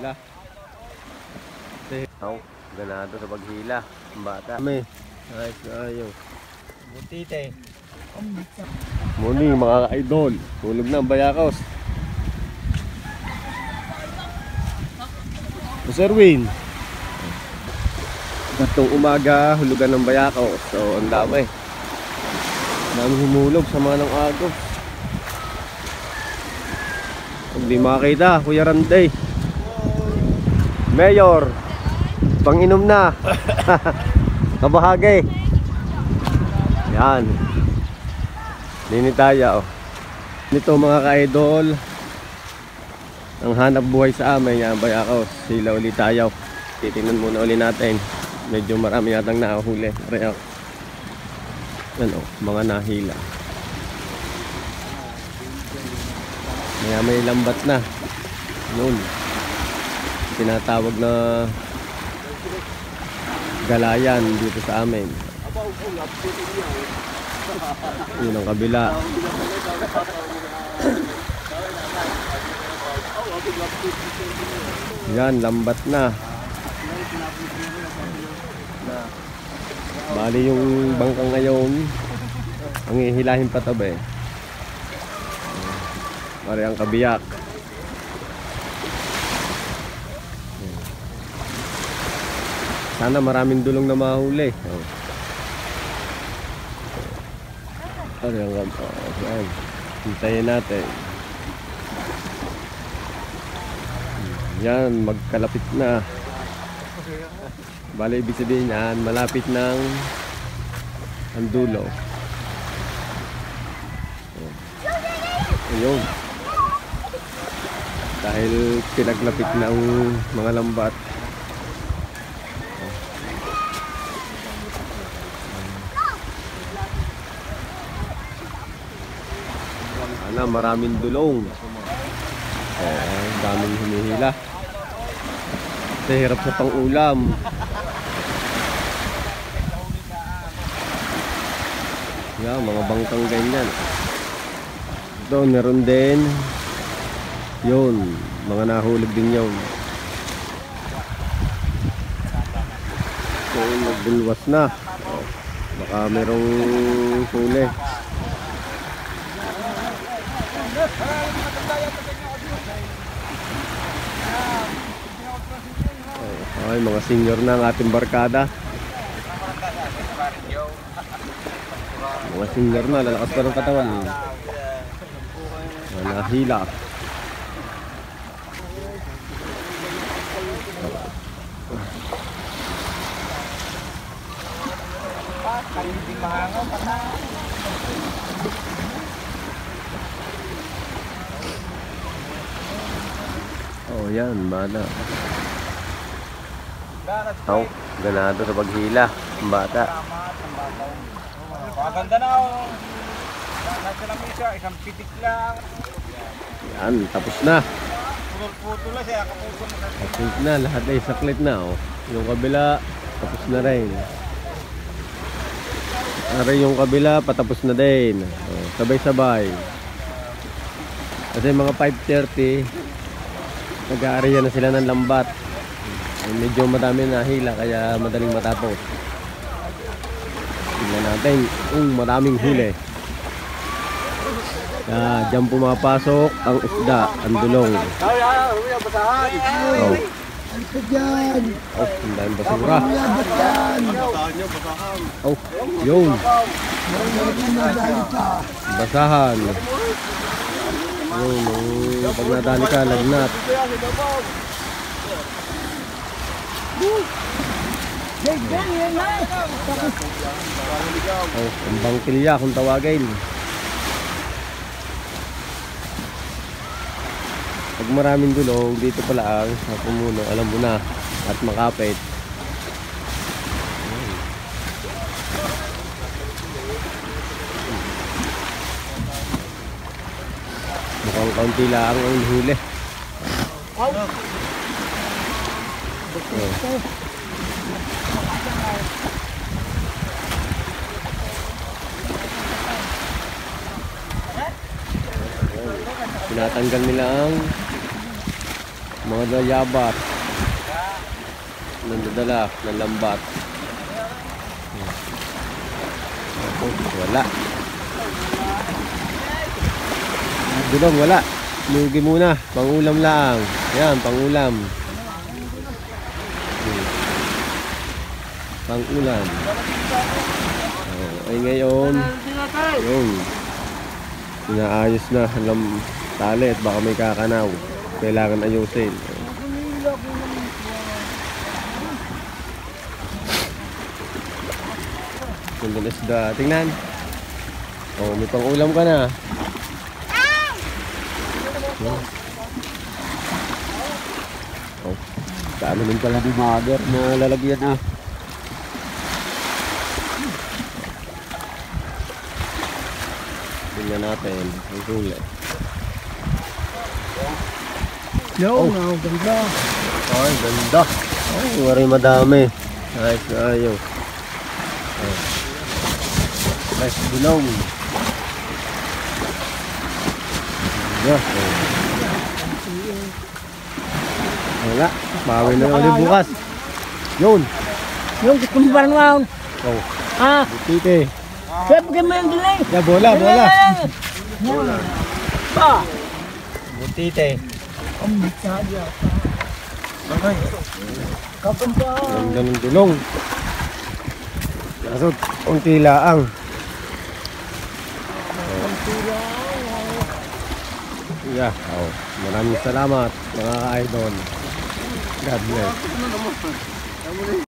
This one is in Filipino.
hila. Ako, ganado sa paghila. Ang bata. May, ayos na ayaw. Butite. Morning mga ka-idol. Hulog na ang bayakos. Sir Win. Itong umaga, hulugan ng bayakos. So, ang dami. Dami humulog sa mga ng agos. Kung di makita, Kuya Randay. Mayor. Pang-inom na. Kabahagi. Yan. Dini tayo. Nito mga ka-idol, ang hanap buhay sa amin, yan bayakos. Sila ulit tayo. Titingnan muna ulit natin. Medyo marami yatang nakahuli. Pareho. Ano, mga nahila. May lambat na. Noon. Tinatawag na galayan dito sa amin. Yun ang kabila. Yan, lambat na. Bali yung bangkang ngayon, ang ihilahin patabi. Pare ang kabiyak. Sana maraming dulong na mahuli. Pare ang kabiyak. Hintayin natin. Yan, magkalapit na. Bale, ibig sabihin yan, malapit ng ang dulo. Ayun. Dahil pinaglapit na ang mga lambat. Sana maraming dulong. Daming humihila. Kasi hirap sa pang-ulam. Yan, mga bangkang ganyan. Ito, meron din. Yun, mga nahulog din yun. So, nagbulwas na. Baka merong huli. Ay, mga senior na ang ating barkada. Mga senior na, lalakas pa ng katawan. Nahila. Oh, yan, mana. Ako, ganado sa paghila. Ang bata. Maganda na oh. Nasa lang isa, isang pitik lang. Yan, tapos na. Putol-putol na siya, kaputol na. Tapos na, lahat ay saklit na. Oh. Yung kabila, tapos na rin. Aray yung kabila, patapos na din. Oh, sabay-sabay. Kasi mga 5:30, nag-aariyan na sila ng lambat. Medyo madami na hila, kaya madaling matapos. Tingnan natin, maraming huli. Diyan pumapasok ang isda, ang dulong. Oh. Oh, ang daming basura. Oh, yun. Basahan. Yun, pag nadali ka, lagnat. Oh, ang bangkilya kung tawagin. Pag maraming dulong, dito pala sa pumuno, alam mo na, at makapit. Mukhang kaunti lang ang huli. Oh. Tinatanggal nila ang mga dayabat. Nandadala ng lambat. Wala. Dulong, wala. Lugi muna. Pangulam lang. Yan, pangulam. Pangulam. Ay ngayon, yun. Inaayos na ang tali at baka may kakanaw. Kailangan ayusin. Ganda na isda. Tingnan. Oh, may pangulam ka na. Oh, dami din pala ng mother na lalagyan na. Tingnan natin ang huli. Yo, ganda. Ay, ganda. Ay, wari madami. Ayos na ayos. Oh. Nice bulong. Yeah. Wala. Bawi na ulit bukas. Yun. Yung gusto mo parang wow. Oh. Ah, Butite. kaya bigyan mo yung delay. Yeah, bola, bola. Bola. Pa. Butite. Sadya. Kapan pa? Ganda ng dulong. Kaso, unti laang. Yeah. Oh. Maraming salamat mga ka-idol. God bless.